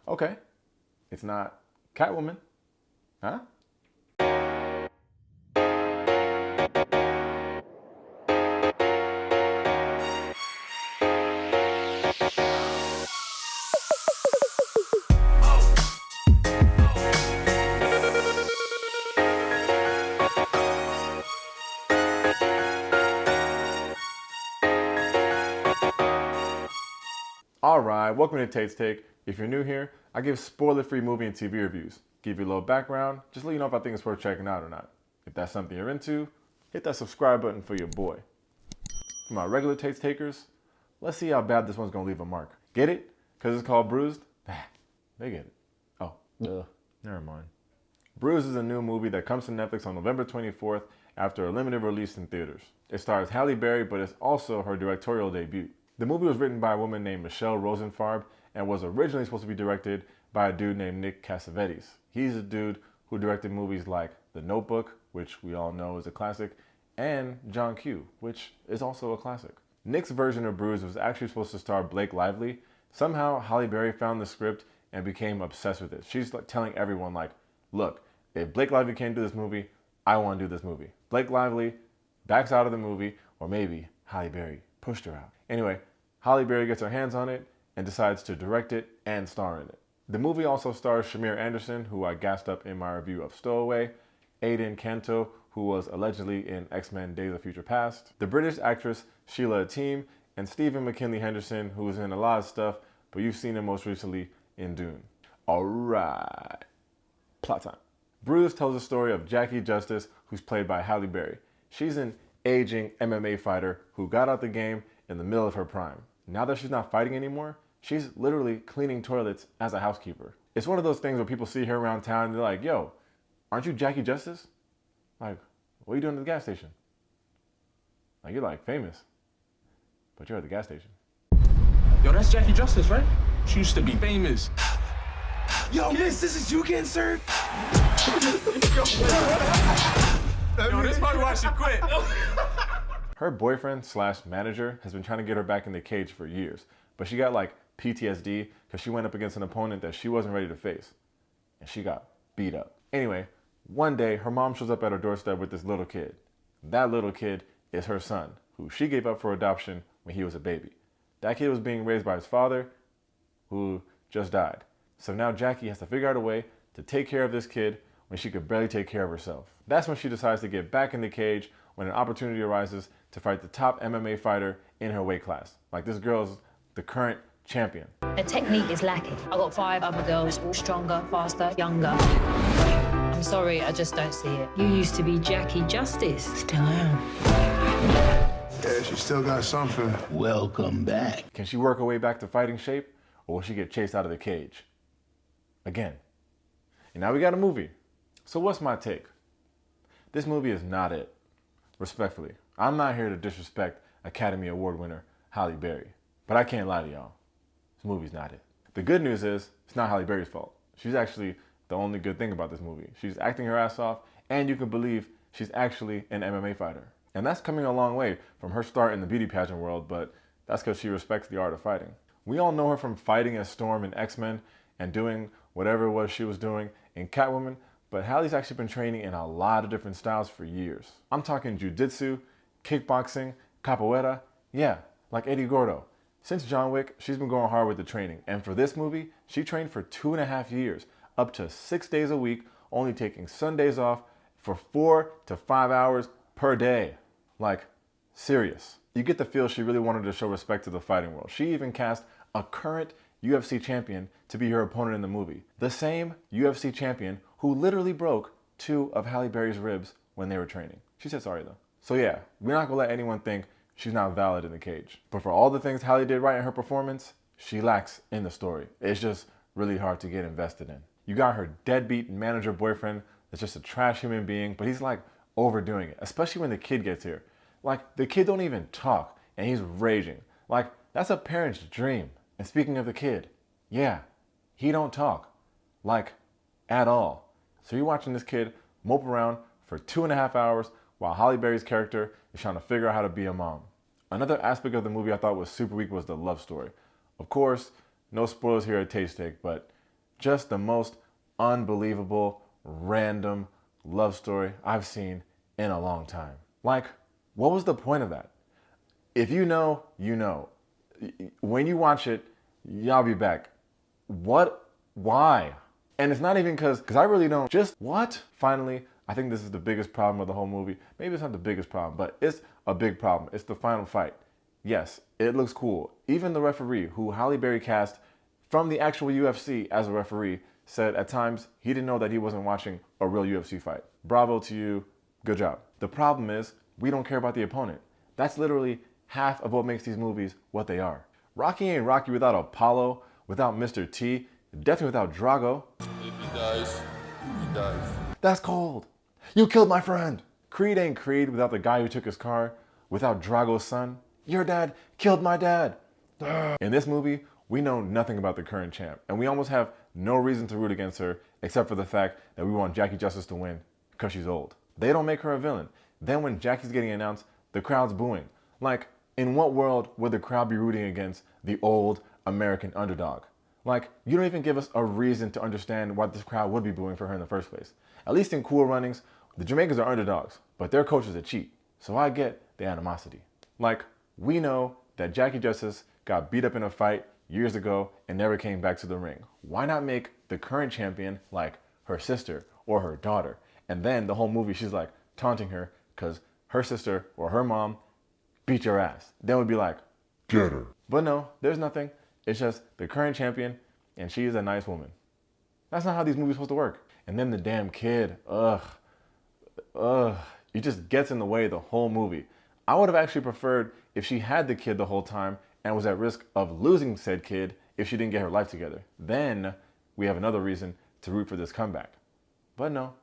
Okay, it's not Catwoman, huh? Alright, welcome to Tate's Take. If you're new here, I give spoiler-free movie and TV reviews. Give you a little background, just let you know if I think it's worth checking out or not. If that's something you're into, hit that subscribe button for your boy. For my regular Tate's Takers, let's see how bad this one's gonna leave a mark. Get it? Because it's called Bruised? They get it. Oh, never mind. Bruised is a new movie that comes to Netflix on November 24th after a limited release in theaters. It stars Halle Berry, but it's also her directorial debut. The movie was written by a woman named Michelle Rosenfarb and was originally supposed to be directed by a dude named Nick Cassavetes. He's a dude who directed movies like The Notebook, which we all know is a classic, and John Q, which is also a classic. Nick's version of Bruised was actually supposed to star Blake Lively. Somehow Halle Berry found the script and became obsessed with it. She's like telling everyone like, look, if Blake Lively can't do this movie, I want to do this movie. Blake Lively backs out of the movie, or maybe Halle Berry pushed her out. Anyway, Halle Berry gets her hands on it and decides to direct it and star in it. The movie also stars Shamir Anderson, who I gassed up in my review of Stowaway, Aiden Canto, who was allegedly in X-Men Days of Future Past, the British actress Sheila Atim, and Stephen McKinley Henderson, who was in a lot of stuff, but you've seen him most recently in Dune. Alright, plot time. Bruised tells the story of Jackie Justice, who's played by Halle Berry. She's an aging MMA fighter who got out the game in the middle of her prime. Now that she's not fighting anymore, she's literally cleaning toilets as a housekeeper. It's one of those things where people see her around town and they're like, yo, aren't you Jackie Justice? Like, what are you doing at the gas station? Like, you're like famous, but you're at the gas station. Yo, that's Jackie Justice, right? She used to be famous. Yo, miss, this is you getting served? Yo, this probably why she quit. Her boyfriend slash manager has been trying to get her back in the cage for years, but she got like PTSD because she went up against an opponent that she wasn't ready to face, and she got beat up. Anyway, one day her mom shows up at her doorstep with this little kid. That little kid is her son, who she gave up for adoption when he was a baby. That kid was being raised by his father, who just died. So now Jackie has to figure out a way to take care of this kid when she could barely take care of herself. That's when she decides to get back in the cage when an opportunity arises to fight the top MMA fighter in her weight class. Like, this girl's the current champion. The technique is lacking. I've got 5 other girls, all stronger, faster, younger. I'm sorry, I just don't see it. You used to be Jackie Justice. Still am. Yeah, she still got something. Welcome back. Can she work her way back to fighting shape, or will she get chased out of the cage? Again. And now we got a movie. So what's my take? This movie is not it. Respectfully, I'm not here to disrespect Academy Award winner Halle Berry, but I can't lie to y'all. This movie's not it. The good news is, it's not Halle Berry's fault. She's actually the only good thing about this movie. She's acting her ass off, and you can believe she's actually an MMA fighter. And that's coming a long way from her start in the beauty pageant world, but that's because she respects the art of fighting. We all know her from fighting as Storm in X-Men and doing whatever it was she was doing in Catwoman, but Halle's actually been training in a lot of different styles for years. I'm talking jiu-jitsu, kickboxing, capoeira, yeah, like Eddie Gordo. Since John Wick, she's been going hard with the training, and for this movie, she trained for 2.5 years, up to 6 days a week, only taking Sundays off for 4 to 5 hours per day. Like, serious. You get the feel she really wanted to show respect to the fighting world. She even cast a current UFC champion to be her opponent in the movie. The same UFC champion who literally broke 2 of Halle Berry's ribs when they were training. She said sorry though. So yeah, we're not gonna let anyone think she's not valid in the cage. But for all the things Halle did right in her performance, she lacks in the story. It's just really hard to get invested in. You got her deadbeat manager boyfriend that's just a trash human being, but he's like overdoing it, especially when the kid gets here. Like, the kid don't even talk, and he's raging. Like, that's a parent's dream. And speaking of the kid, yeah, he don't talk. Like, at all. So you're watching this kid mope around for 2.5 hours while Halle Berry's character is trying to figure out how to be a mom. Another aspect of the movie I thought was super weak was the love story. Of course, no spoilers here at Taste Take, but Just the most unbelievable, random love story I've seen in a long time. Like, what was the point of that? If you know, you know. When you watch it, y'all be back. What? Why? And it's not even because I really don't. Just what? Finally, I think this is the biggest problem of the whole movie. Maybe it's not the biggest problem, but it's a big problem. It's the final fight. Yes, it looks cool. Even the referee, who Halle Berry cast from the actual UFC as a referee, said at times he didn't know that he wasn't watching a real UFC fight. Bravo to you. Good job. The problem is we don't care about the opponent. That's literally half of what makes these movies what they are. Rocky ain't Rocky without Apollo, without Mr. T, definitely without Drago. If he dies, he dies. That's cold. You killed my friend. Creed ain't Creed without the guy who took his car, without Drago's son. Your dad killed my dad. In this movie, we know nothing about the current champ, and we almost have no reason to root against her except for the fact that we want Jackie Justice to win because she's old. They don't make her a villain. Then when Jackie's getting announced, the crowd's booing. Like, in what world would the crowd be rooting against the old American underdog? Like, you don't even give us a reason to understand why this crowd would be booing for her in the first place. At least in Cool Runnings, the Jamaicans are underdogs, but their coach is a cheat. So I get the animosity. Like, we know that Jackie Justice got beat up in a fight years ago and never came back to the ring. Why not make the current champion like her sister or her daughter? And then the whole movie, she's like taunting her because her sister or her mom beat your ass. Then we'd be like, Get her. but no, there's nothing. It's just the current champion and she is a nice woman. That's not how these movies are supposed to work. And then the damn kid, it just gets in the way the whole movie. I would have actually preferred if she had the kid the whole time and was at risk of losing said kid if she didn't get her life together. Then we have another reason to root for this comeback. But no,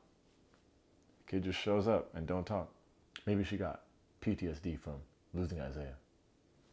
the kid just shows up and don't talk. Maybe she got PTSD from losing Isaiah.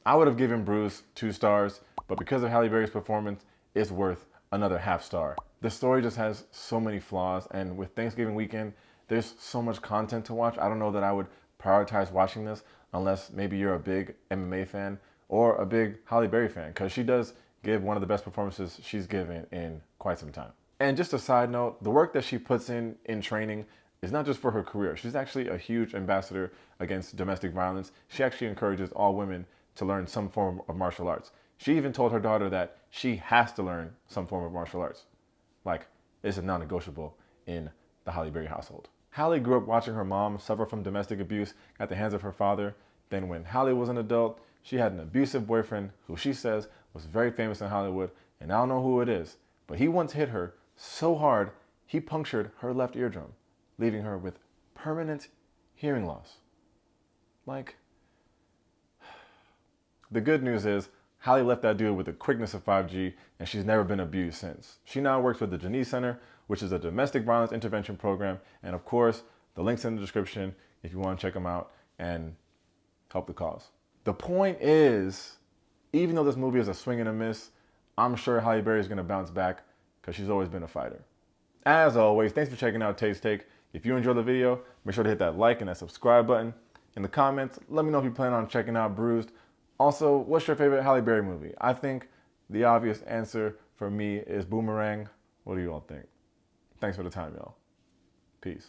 I would have given Bruised 2 stars, but because of Halle Berry's performance, it's worth another half star. The story just has so many flaws, and with Thanksgiving weekend, there's so much content to watch. I don't know that I would prioritize watching this unless maybe you're a big MMA fan or a big Halle Berry fan, because she does give one of the best performances she's given in quite some time. And just a side note, the work that she puts in training is not just for her career. She's actually a huge ambassador against domestic violence. She actually encourages all women to learn some form of martial arts. She even told her daughter that she has to learn some form of martial arts. Like, this is non-negotiable in the Halle Berry household. Halle grew up watching her mom suffer from domestic abuse at the hands of her father. Then when Halle was an adult, she had an abusive boyfriend who she says was very famous in Hollywood, and I don't know who it is, but he once hit her so hard, he punctured her left eardrum, leaving her with permanent hearing loss. Like, the good news is Halle left that dude with the quickness of 5G, and she's never been abused since. She now works with the Jenesse Center, which is a domestic violence intervention program, and of course, the link's in the description if you want to check them out and help the cause. The point is, even though this movie is a swing and a miss, I'm sure Halle Berry is going to bounce back because she's always been a fighter. As always, thanks for checking out Taste Take. If you enjoyed the video, make sure to hit that like and that subscribe button. In the comments, let me know if you plan on checking out Bruised. Also, what's your favorite Halle Berry movie? I think the obvious answer for me is Boomerang. What do you all think? Thanks for the time, y'all. Peace.